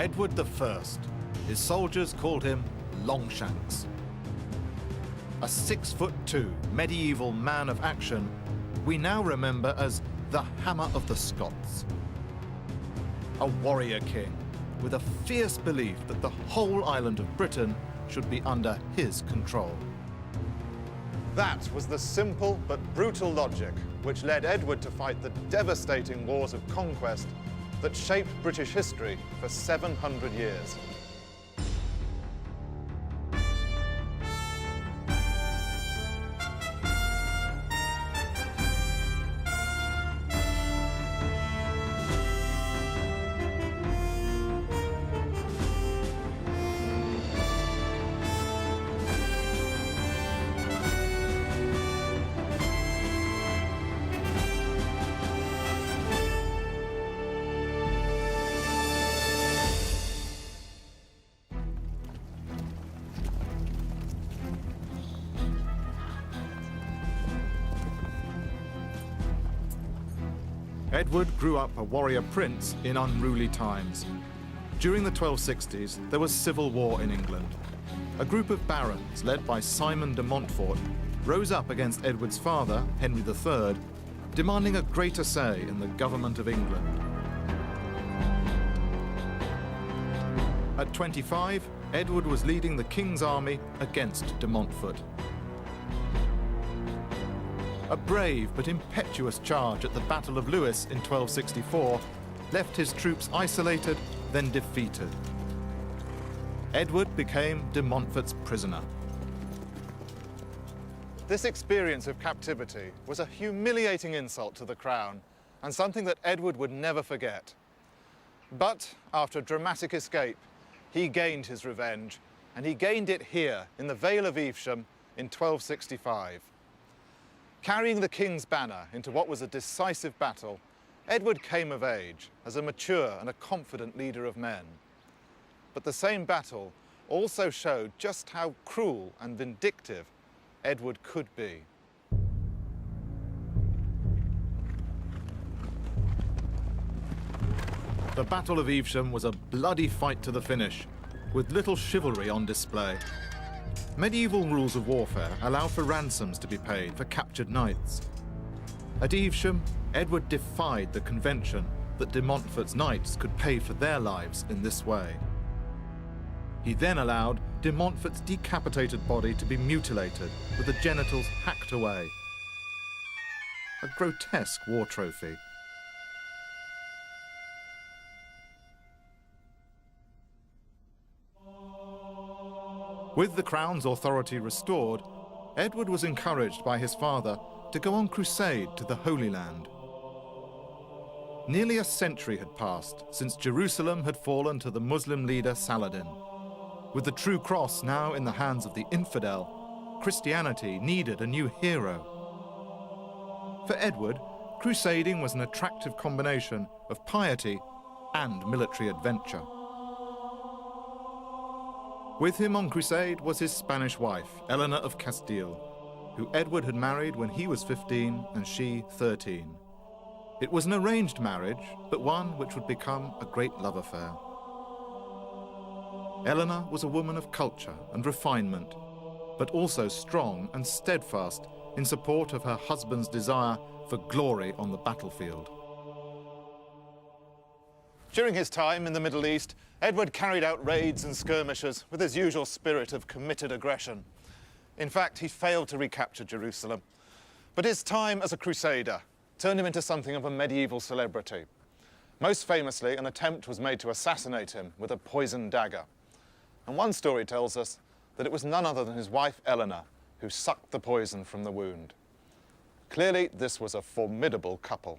Edward I. His soldiers called him Longshanks. A 6'2" medieval man of action we now remember as the Hammer of the Scots. A warrior king with a fierce belief that the whole island of Britain should be under his control. That was the simple but brutal logic which led Edward to fight the devastating wars of conquest that shaped British history for 700 years. Edward grew up a warrior prince in unruly times. During the 1260s, there was civil war in England. A group of barons, led by Simon de Montfort, rose up against Edward's father, Henry III, demanding a greater say in the government of England. At 25, Edward was leading the king's army against de Montfort. A brave but impetuous charge at the Battle of Lewes in 1264 left his troops isolated, then defeated. Edward became de Montfort's prisoner. This experience of captivity was a humiliating insult to the crown and something that Edward would never forget. But after a dramatic escape, he gained his revenge, and he gained it here in the Vale of Evesham in 1265. Carrying the king's banner into what was a decisive battle, Edward came of age as a mature and a confident leader of men. But the same battle also showed just how cruel and vindictive Edward could be. The Battle of Evesham was a bloody fight to the finish, with little chivalry on display. Medieval rules of warfare allow for ransoms to be paid for captured knights. At Evesham, Edward defied the convention that de Montfort's knights could pay for their lives in this way. He then allowed de Montfort's decapitated body to be mutilated with the genitals hacked away. A grotesque war trophy. With the crown's authority restored, Edward was encouraged by his father to go on crusade to the Holy Land. Nearly a century had passed since Jerusalem had fallen to the Muslim leader Saladin. With the true cross now in the hands of the infidel, Christianity needed a new hero. For Edward, crusading was an attractive combination of piety and military adventure. With him on crusade was his Spanish wife, Eleanor of Castile, who Edward had married when he was 15 and she 13. It was an arranged marriage, but one which would become a great love affair. Eleanor was a woman of culture and refinement, but also strong and steadfast in support of her husband's desire for glory on the battlefield. During his time in the Middle East, Edward carried out raids and skirmishes with his usual spirit of committed aggression. In fact, he failed to recapture Jerusalem. But his time as a crusader turned him into something of a medieval celebrity. Most famously, an attempt was made to assassinate him with a poisoned dagger. And one story tells us that it was none other than his wife Eleanor who sucked the poison from the wound. Clearly, this was a formidable couple.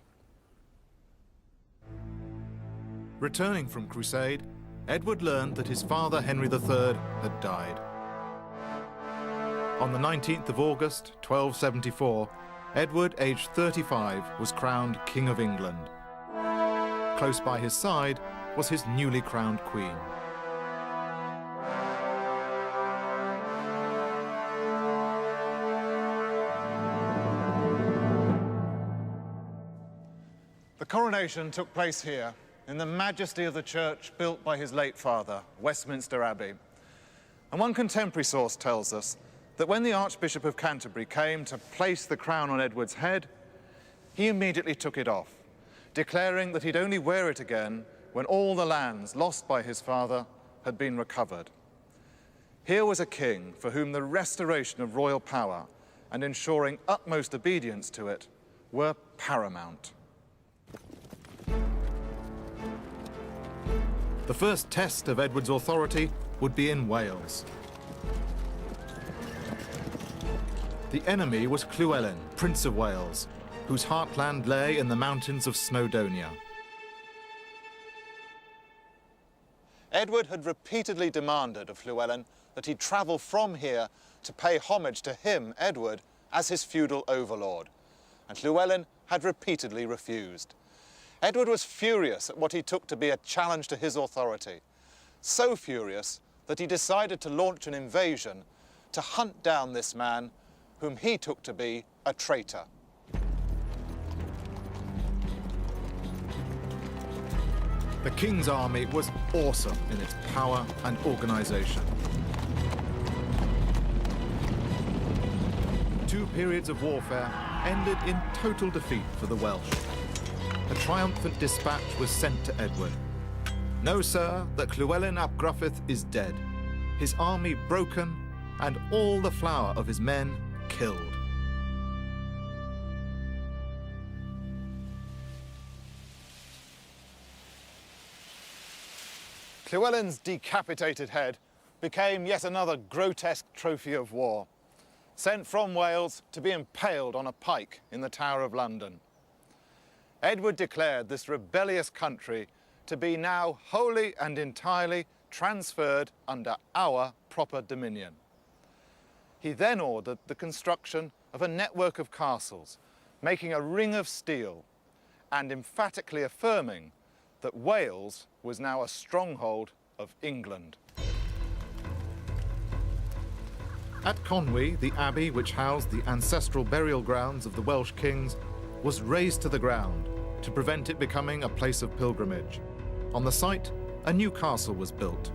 Returning from crusade, Edward learned that his father, Henry III, had died. On the 19th of August, 1274, Edward, aged 35, was crowned King of England. Close by his side was his newly crowned queen. The coronation took place here in the majesty of the church built by his late father, Westminster Abbey. And one contemporary source tells us that when the Archbishop of Canterbury came to place the crown on Edward's head, he immediately took it off, declaring that he'd only wear it again when all the lands lost by his father had been recovered. Here was a king for whom the restoration of royal power and ensuring utmost obedience to it were paramount. The first test of Edward's authority would be in Wales. The enemy was Llywelyn, Prince of Wales, whose heartland lay in the mountains of Snowdonia. Edward had repeatedly demanded of Llywelyn that he travel from here to pay homage to him, Edward, as his feudal overlord, and Llywelyn had repeatedly refused. Edward was furious at what he took to be a challenge to his authority, so furious that he decided to launch an invasion to hunt down this man whom he took to be a traitor. The king's army was awesome in its power and organization. 2 periods of warfare ended in total defeat for the Welsh. A triumphant dispatch was sent to Edward. Know, sir, that Llywelyn ap Gruffydd is dead, his army broken, and all the flower of his men killed. Llywelyn's decapitated head became yet another grotesque trophy of war, sent from Wales to be impaled on a pike in the Tower of London. Edward declared this rebellious country to be now wholly and entirely transferred under our proper dominion. He then ordered the construction of a network of castles, making a ring of steel and emphatically affirming that Wales was now a stronghold of England. At Conwy, the abbey which housed the ancestral burial grounds of the Welsh kings was razed to the ground to prevent it becoming a place of pilgrimage. On the site, a new castle was built,